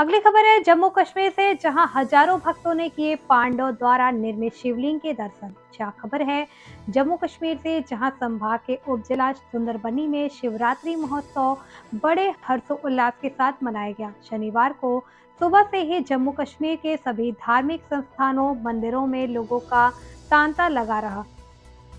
अगली खबर है जम्मू कश्मीर से, जहां हजारों भक्तों ने किए पांडव द्वारा निर्मित शिवलिंग के दर्शन। क्या खबर है जम्मू कश्मीर से, जहां संभाग के उपजिला सुंदरबनी में शिवरात्रि महोत्सव बड़े हर्षोल्लास के साथ मनाया गया। शनिवार को सुबह से ही जम्मू कश्मीर के सभी धार्मिक संस्थानों मंदिरों में लोगों का तांता लगा रहा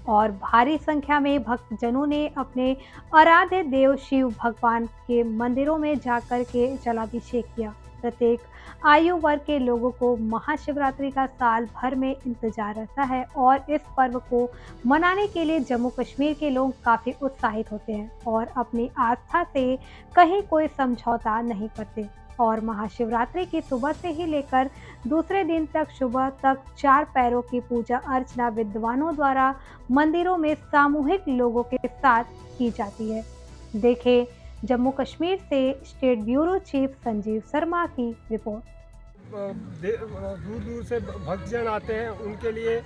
और भारी संख्या में भक्तजनों ने अपने आराध्य देव शिव भगवान के मंदिरों में जाकर के जलाभिषेक किया। प्रत्येक आयु वर्ग के लोगों को महाशिवरात्रि का साल भर में इंतजार रहता है और इस पर्व को मनाने के लिए जम्मू कश्मीर के लोग काफी उत्साहित होते हैं और अपनी आस्था से कहीं कोई समझौता नहीं करते। और महाशिवरात्रि की सुबह से ही लेकर दूसरे दिन तक सुबह तक 4 पैरों की पूजा अर्चना विद्वानों द्वारा मंदिरों में सामूहिक लोगों के साथ की जाती है। देखें जम्मू कश्मीर से state bureau chief Sanjeev Sharma की रिपोर्ट। दूर दूर से भक्तजन आते हैं, उनके लिए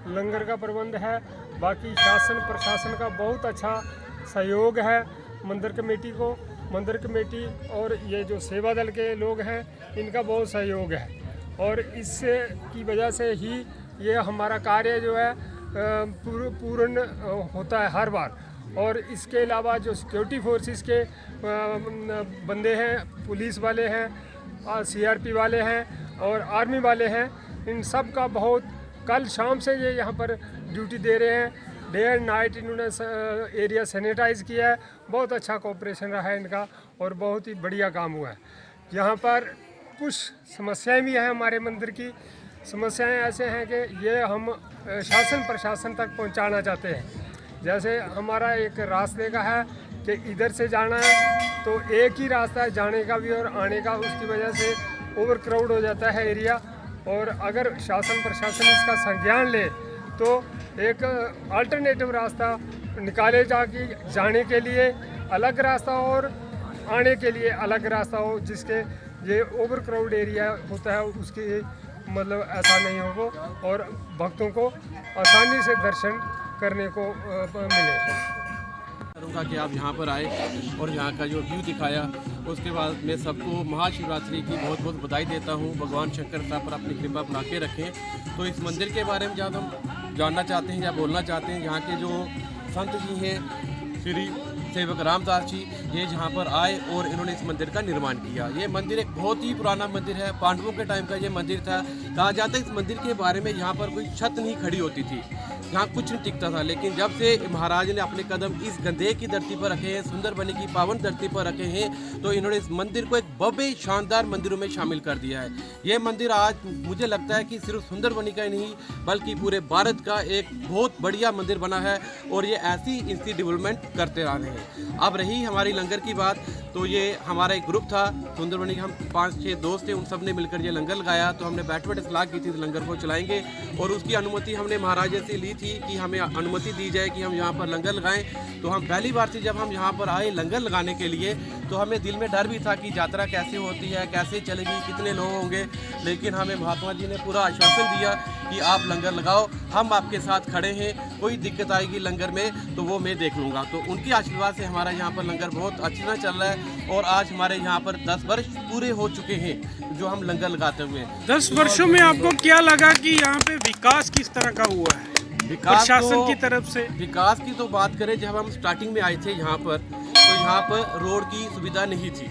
लंगर का प्रबंध है। बाकी शासन प्रशासन का बहुत अच्छा सहयोग है मंदिर कमेटी को। मंदिर कमेटी और ये जो सेवा दल के लोग हैं, इनका बहुत सहयोग है और इससे की वजह से ही ये हमारा कार्य जो है पूर्ण होता है हर बार। और इसके अलावा जो सिक्योरिटी फोर्सेस के बंदे हैं, पुलिस वाले हैं, सीआरपी वाले हैं और आर्मी वाले हैं, इन सब का बहुत कल शाम से ये यहाँ पर ड्यूटी दे रहे हैं। डे एंड नाइट इन्होंने एरिया सैनिटाइज किया है। बहुत अच्छा कोऑपरेशन रहा है इनका और बहुत ही बढ़िया काम हुआ है। यहाँ पर कुछ समस्याएं भी हैं। हमारे मंदिर की समस्याएं ऐसे हैं कि ये हम शासन प्रशासन तक पहुँचाना चाहते हैं। जैसे हमारा एक रास्ते का है कि इधर से जाना है तो एक ही रास्ता है जाने का भी और आने का, उसकी वजह से ओवर क्राउड हो जाता है एरिया। और अगर शासन प्रशासन इसका संज्ञान ले तो एक अल्टरनेटिव रास्ता निकाले जाके जाने के लिए अलग रास्ता और आने के लिए अलग रास्ता हो, जिसके ये ओवर क्राउड एरिया होता है उसके मतलब ऐसा नहीं हो और भक्तों को आसानी से दर्शन करने को मिले। करूँगा कि आप यहाँ पर आए और यहाँ का जो व्यू दिखाया, उसके बाद मैं सबको महाशिवरात्रि की बहुत बहुत बधाई देता हूँ। भगवान शंकर साहब पर अपनी कृपा बना के रखें। तो इस मंदिर के बारे में जब हम जानना चाहते हैं या बोलना चाहते हैं, यहाँ के जो संत जी हैं श्री सेवक रामदास जी, ये जहाँ पर आए और इन्होंने इस मंदिर का निर्माण किया। ये मंदिर एक बहुत ही पुराना मंदिर है, पांडवों के टाइम का ये मंदिर था। कहा जाता है इस मंदिर के बारे में यहाँ पर कोई छत नहीं खड़ी होती थी, यहाँ कुछ नहीं टिकता था। लेकिन जब से महाराज ने अपने कदम इस गंदेर की धरती पर रखे हैं, सुंदरबनी की पावन धरती पर रखे हैं, तो इन्होंने इस मंदिर को एक भव्य शानदार मंदिरों में शामिल कर दिया है। ये मंदिर आज मुझे लगता है कि सिर्फ सुंदरबनी का ही नहीं बल्कि पूरे भारत का एक बहुत बढ़िया मंदिर बना है और ये ऐसी इसकी डेवलपमेंट करते रह रहे हैं। अब रही हमारी लंगर की बात, तो ये हमारा एक ग्रुप था सुंदरबनी के, हम 5-6 दोस्त थे, उन सब ने मिलकर ये लंगर लगाया। तो हमने बैठे सलाह की थी लंगर को चलाएंगे और उसकी अनुमति हमने महाराज से ली थी कि हमें अनुमति दी जाए कि हम यहाँ पर लंगर लगाएं। तो हम पहली बार थी जब हम यहाँ पर आए लंगर लगाने के लिए, तो हमें दिल में डर भी था कि यात्रा कैसे होती है, कैसे चलेगी, कितने लोग होंगे। लेकिन हमें महात्मा जी ने पूरा आश्वासन दिया कि आप लंगर लगाओ, हम आपके साथ खड़े हैं, कोई दिक्कत आएगी लंगर में तो वो मैं देख लूँगा। तो उनके आशीर्वाद से हमारा यहाँ पर लंगर बहुत अच्छी तरह चल रहा है और आज हमारे यहाँ पर 10 वर्ष पूरे हो चुके हैं जो हम लंगर लगाते हुए। 10 वर्षों में आपको क्या लगा कि यहाँ पे विकास किस तरह का हुआ है प्रशासन की तरफ से? विकास की तो बात करें, जब हम स्टार्टिंग में आए थे यहाँ पर तो यहाँ पर रोड की सुविधा नहीं थी।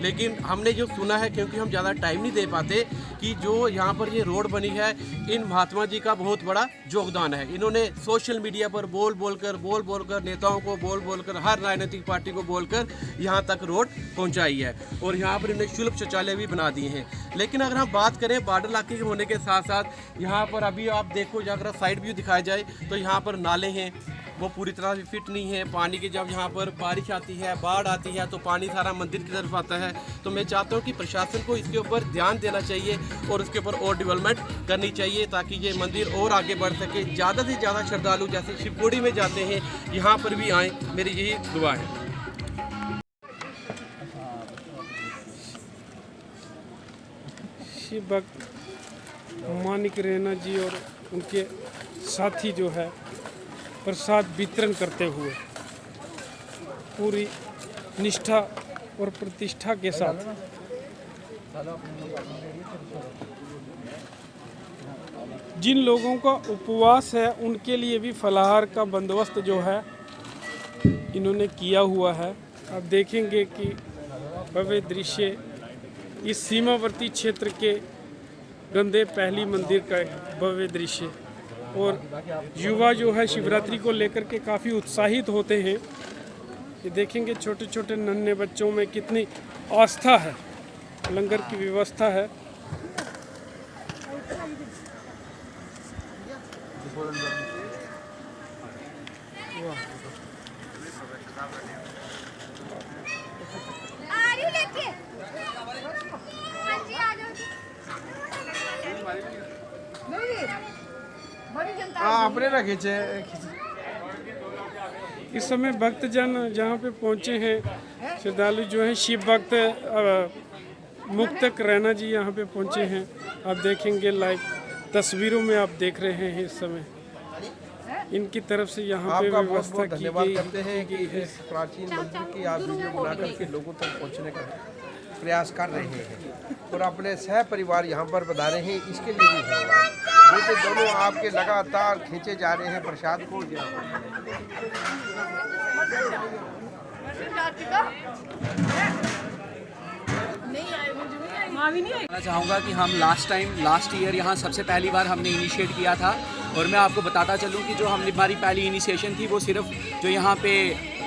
लेकिन हमने जो सुना है, क्योंकि हम ज़्यादा टाइम नहीं दे पाते, कि जो यहाँ पर ये रोड बनी है इन महात्मा जी का बहुत बड़ा योगदान है। इन्होंने सोशल मीडिया पर बोल बोलकर नेताओं को बोलकर हर राजनीतिक पार्टी को बोलकर यहाँ तक रोड पहुँचाई है और यहाँ पर इन्होंने शुल्क शौचालय भी बना दिए हैं। लेकिन अगर हम बात करें बॉर्डर इलाके के होने के साथ साथ यहाँ पर अभी आप देखो, अगर साइड व्यू दिखाया जाए तो यहाँ पर नाले हैं, वो पूरी तरह से फिट नहीं है। पानी की जब यहाँ पर बारिश आती है, बाढ़ आती है, तो पानी सारा मंदिर की तरफ आता है। तो मैं चाहता हूँ कि प्रशासन को इसके ऊपर ध्यान देना चाहिए और इसके ऊपर और डेवलपमेंट करनी चाहिए ताकि ये मंदिर और आगे बढ़ सके। ज़्यादा से ज़्यादा श्रद्धालु जैसे शिवकोड़ी में जाते हैं यहाँ पर भी आएँ, मेरी यही दुआ है। शिव भक्त मानिक रैना जी और उनके साथी जो है प्रसाद वितरण करते हुए पूरी निष्ठा और प्रतिष्ठा के साथ जिन लोगों का उपवास है उनके लिए भी फलाहार का बंदोबस्त जो है इन्होंने किया हुआ है। आप देखेंगे कि भव्य दृश्य इस सीमावर्ती क्षेत्र के गंदे पहली मंदिर का भव्य दृश्य, और युवा जो है शिवरात्रि को लेकर के काफ़ी उत्साहित होते हैं। ये देखेंगे छोटे छोटे नन्हे बच्चों में कितनी आस्था है। लंगर की व्यवस्था है। अपने रखे इस समय भक्तजन जहाँ पे पहुँचे हैं, श्रद्धालु जो हैं, शिव भक्त मुक्तक रैना जी यहाँ पे पहुँचे हैं। आप देखेंगे लाइव तस्वीरों में आप देख रहे हैं इस समय इनकी तरफ से यहाँ पे व्यवस्था की गई करते हैं कि इस प्राचीन मंदिर की आप वीडियो बना करके लोगों तक पहुँचने का प्रयास कर रहे हैं और अपने सह परिवार यहाँ पर पधारे हैं। इसके लिए भी धन्यवाद। बेटे दोनों आपके लगातार खींचे जा रहे हैं प्रसाद को। कहना चाहूँगा कि हम लास्ट ईयर यहाँ सबसे पहली बार हमने इनिशिएट किया था, और मैं आपको बताता चलूँ कि जो हमारी पहली इनिशिएशन थी वो सिर्फ जो यहाँ पे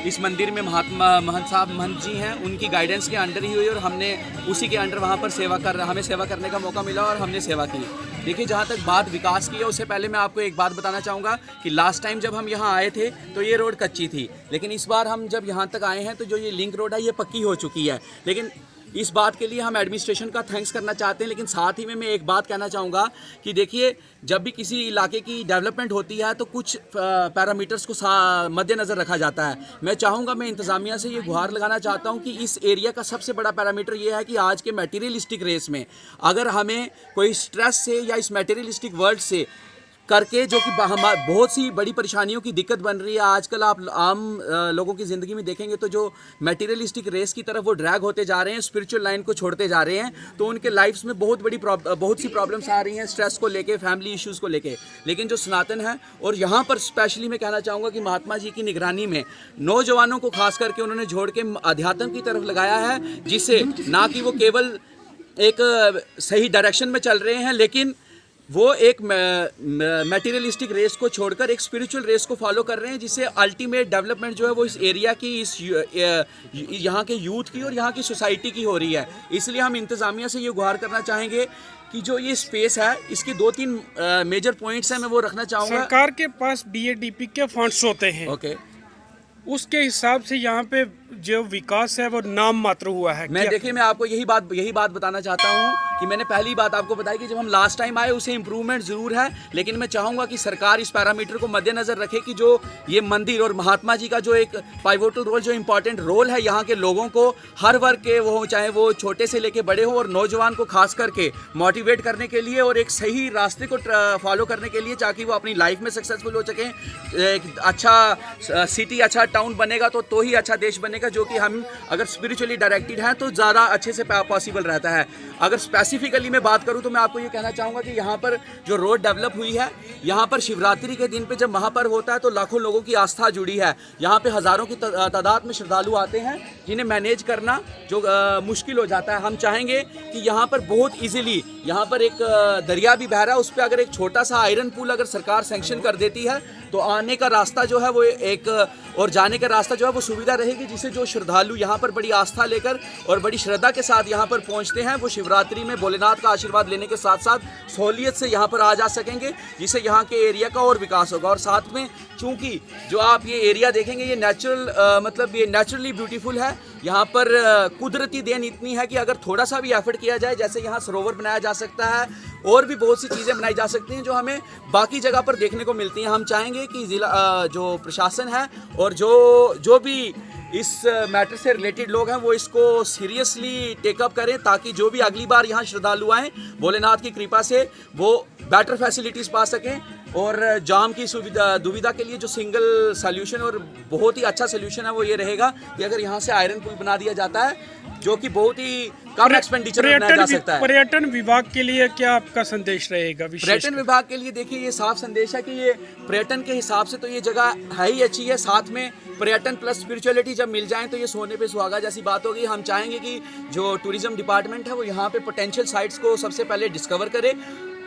इस मंदिर में महंत जी हैं उनकी गाइडेंस के अंडर ही हुई, और हमने उसी के अंडर वहाँ पर हमें सेवा करने का मौका मिला और हमने सेवा की। देखिए, जहाँ तक बात विकास की है, उससे पहले मैं आपको एक बात बताना चाहूँगा कि लास्ट टाइम जब हम यहाँ आए थे तो ये रोड कच्ची थी, लेकिन इस बार हम जब यहाँ तक आए हैं तो जो ये लिंक रोड है ये पक्की हो चुकी है। लेकिन इस बात के लिए हम एडमिनिस्ट्रेशन का थैंक्स करना चाहते हैं। लेकिन साथ ही में मैं एक बात कहना चाहूँगा कि देखिए, जब भी किसी इलाके की डेवलपमेंट होती है तो कुछ पैरामीटर्स को मद्देनज़र रखा जाता है। मैं चाहूँगा, मैं इंतज़ामिया से ये गुहार लगाना चाहता हूँ कि इस एरिया का सबसे बड़ा पैरामीटर ये है कि आज के मटेरियलिस्टिक रेस में अगर हमें कोई स्ट्रेस से या इस मटेरियलिस्टिक वर्ल्ड से करके जो कि बहुत सी बड़ी परेशानियों की दिक्कत बन रही है आजकल, आप आम लोगों की ज़िंदगी में देखेंगे तो जो मटेरियलिस्टिक रेस की तरफ वो ड्रैग होते जा रहे हैं, स्पिरिचुअल लाइन को छोड़ते जा रहे हैं, तो उनके लाइफ्स में बहुत सी प्रॉब्लम्स आ रही हैं, स्ट्रेस को लेके, फैमिली इश्यूज़ को लेके। लेकिन जो सनातन है, और यहाँ पर स्पेशली मैं कहना चाहूँगा कि महात्मा जी की निगरानी में नौजवानों को खास करके उन्होंने जोड़ के अध्यात्म की तरफ लगाया है, जिससे ना कि वो केवल एक सही डायरेक्शन में चल रहे हैं, लेकिन वो एक मटेरियलिस्टिक रेस को छोड़कर एक स्पिरिचुअल रेस को फॉलो कर रहे हैं, जिससे अल्टीमेट डेवलपमेंट जो है वो इस एरिया की, इस यहाँ के यूथ की और यहाँ की सोसाइटी की हो रही है। इसलिए हम इंतज़ामिया से ये गुहार करना चाहेंगे कि जो ये स्पेस है, इसके 2-3 मेजर पॉइंट्स हैं, मैं वो रखना चाहूँगा। सरकार के पास DADP के फंड्स होते हैं, ओके, उसके हिसाब से यहाँ पे जो विकास है वो नाम मात्र हुआ है। देखिए, मैं आपको यही बात बताना चाहता हूँ कि मैंने पहली बात आपको बताई कि जब हम लास्ट टाइम आए उसे इम्प्रूवमेंट ज़रूर है, लेकिन मैं चाहूँगा कि सरकार इस पैरामीटर को मद्देनज़र रखे कि जो ये मंदिर और महात्मा जी का जो एक पाइवोटल रोल, जो इम्पॉर्टेंट रोल है यहाँ के लोगों को, हर वर्ग के वो, चाहे वो छोटे से लेके बड़े हो, और नौजवान को खास करके मोटिवेट करने के लिए और एक सही रास्ते को फॉलो करने के लिए, ताकि वो अपनी लाइफ में सक्सेसफुल हो सकें। एक अच्छा सिटी, अच्छा टाउन बनेगा तो ही अच्छा देश बनेगा, जो कि हम अगर स्पिरिचुअली डायरेक्टेड हैं तो ज़्यादा अच्छे से पॉसिबल रहता है। अगर स्पेसिफिकली मैं बात करूं तो मैं आपको ये कहना चाहूँगा कि यहाँ पर जो रोड डेवलप हुई है, यहाँ पर शिवरात्रि के दिन पे जब महापर्व होता है तो लाखों लोगों की आस्था जुड़ी है। यहाँ पे हज़ारों की तादाद में श्रद्धालु आते हैं, जिन्हें मैनेज करना जो मुश्किल हो जाता है। हम चाहेंगे कि यहाँ पर बहुत ईजिली, यहाँ पर एक दरिया भी बह रहा है, उस पर अगर एक छोटा सा आयरन पुल अगर सरकार सैंक्शन कर देती है तो आने का रास्ता जो है वो एक, और जाने का रास्ता जो है वो सुविधा रहेगी, जिससे जो श्रद्धालु यहाँ पर बड़ी आस्था लेकर और बड़ी श्रद्धा के साथ यहाँ पर पहुँचते हैं, वो शिवरात्रि में भोलेनाथ का आशीर्वाद लेने के साथ साथ सहूलियत से यहाँ पर आ जा सकेंगे, जिससे यहाँ के एरिया का और विकास होगा। और साथ में चूँकि जो आप ये एरिया देखेंगे ये मतलब ये नेचुरली ब्यूटीफुल है। यहाँ पर कुदरती देन इतनी है कि अगर थोड़ा सा भी एफर्ट किया जाए, जैसे यहाँ सरोवर बनाया जा सकता है, और भी बहुत सी चीज़ें बनाई जा सकती हैं जो हमें बाकी जगह पर देखने को मिलती हैं। हम चाहेंगे कि ज़िला जो प्रशासन है और जो भी इस मैटर से रिलेटेड लोग हैं वो इसको सीरियसली टेकअप करें, ताकि जो भी अगली बार यहाँ श्रद्धालु आएँ भोलेनाथ की कृपा से वो बेटर फैसिलिटीज़ पा सकें और जाम की दुविधा के लिए जो सिंगल सॉल्यूशन और बहुत ही अच्छा सॉल्यूशन है वो ये रहेगा कि अगर यहाँ से आयरन पुल बना दिया जाता है, जो कि बहुत ही कम एक्सपेंडिचर में बनाया जा सकता है। पर्यटन विभाग के लिए क्या आपका संदेश रहेगा? पर्यटन विभाग के लिए देखिए ये साफ संदेश है कि ये पर्यटन के हिसाब से तो ये जगह है ही अच्छी है, साथ में पर्यटन प्लस स्पिरिचुअलिटी जब मिल जाए तो ये सोने पे सुहागा जैसी बात होगी। हम चाहेंगे कि जो टूरिज्म डिपार्टमेंट है वो यहाँ पे पोटेंशियल साइट्स को सबसे पहले डिस्कवर करे,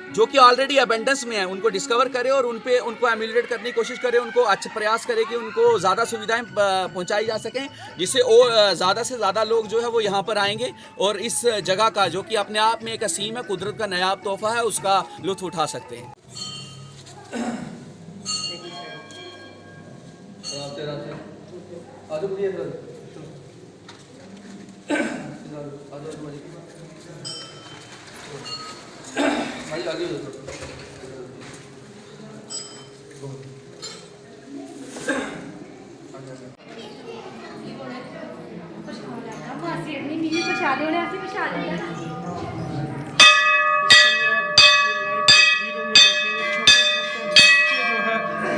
जो कि ऑलरेडी अबेंडेंस में है, उनको डिस्कवर करे और उनको एम्यूलेट करने की कोशिश करे, उनको अच्छा प्रयास करे कि उनको ज़्यादा सुविधाएं पहुंचाई जा सकें, जिससे और ज़्यादा से ज़्यादा लोग जो है वो यहाँ पर आएंगे और इस जगह का, जो कि अपने आप में एक असीम है, कुदरत का नायाब तोहफा है, उसका लुत्फ़ उठा सकते हैं।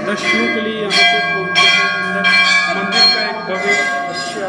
दर्शनों के लिए यहाँ पे पहुँचे हैं। अंदर मंदिर का एक भव्य दृश्य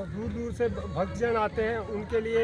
दूर दूर से भक्तजन आते हैं, उनके लिए